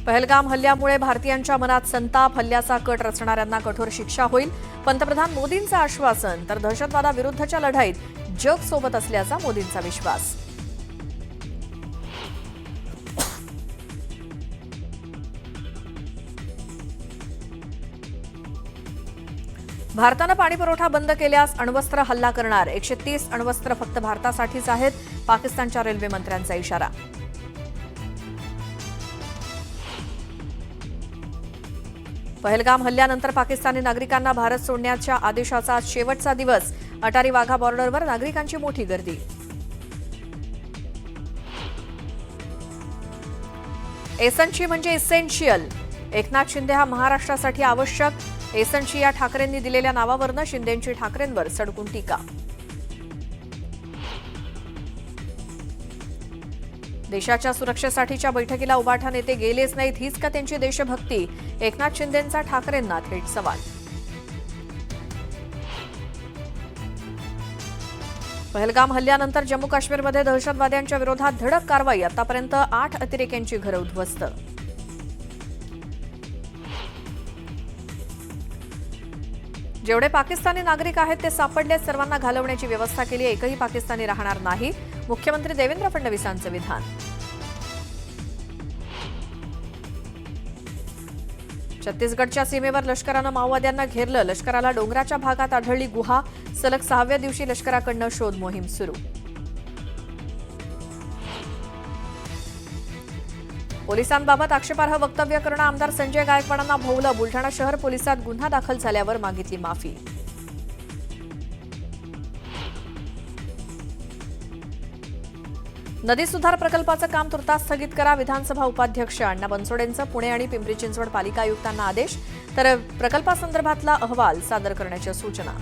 पहलगाम हल्ल्यामुळे भारतीयांच्या मनात संताप, हल्ल्याचा कट रचणाऱ्यांना कठोर शिक्षा होईल. पंतप्रधान मोदींचं आश्वासन. तर दहशतवादाविरुद्धच्या लढाईत जग सोबत असल्याचा मोदींचा विश्वास. भारतानं पाणीपुरवठा बंद केल्यास अण्वस्त्र हल्ला करणार. 130 अण्वस्त्र फक्त भारतासाठीच आहेत. पाकिस्तानच्या रेल्वे मंत्र्यांचा इशारा. पहलगाम हल्ल्यानंतर पाकिस्तानी नागरिकांना भारत सोडण्याच्या आदेशाचा आज शेवटचा दिवस. अटारी वाघा बॉर्डरवर नागरिकांची मोठी गर्दी. एसनची म्हणजे इसेन्शियल. एकनाथ शिंदे हा महाराष्ट्रासाठी आवश्यक. एसनची या ठाकरेंनी दिलेल्या नावावरनं शिंदेंची ठाकरेंवर सडकून टीका. देशाच्या सुरक्षेसाठीच्या बैठकीला उबाठा नेते गेलेच नाहीत, हीच का त्यांची देशभक्ती? एकनाथ शिंदेंचा ठाकरेंना थेट सवाल. पहलगाम हल्ल्यानंतर जम्मू काश्मीरमध्ये दहशतवाद्यांच्या विरोधात धडक कारवाई. आतापर्यंत 8 अतिरेक्यांची घरं उद्ध्वस्त. जेवढे पाकिस्तानी नागरिक आहेत ते सापडले, सर्वांना घालवण्याची व्यवस्था केली. एकही पाकिस्तानी राहणार नाही. मुख्यमंत्री देवेंद्र फडणवीसांचं विधान. छत्तीसगडच्या सीमेवर लष्करानं माओवाद्यांना घेरलं. लष्कराला डोंगराच्या भागात आढळली गुहा. सलग 6व्या दिवशी लष्कराकडनं शोध मोहीम सुरू. पोलिसांबाबत आक्षेपार्ह वक्तव्य करणं आमदार संजय गायकवाडांना भोवलं. बुलढाणा शहर पोलिसात गुन्हा दाखल झाल्यावर मागितली माफी. नदी सुधार प्रकल्पाचं काम तुर्तास स्थगित करा. विधानसभा उपाध्यक्ष अण्णा बनसोडेंचं पुणे आणि पिंपरी चिंचवड पालिका आयुक्तांना आदेश. तर प्रकल्पासंदर्भातला अहवाल सादर करण्याच्या सूचना.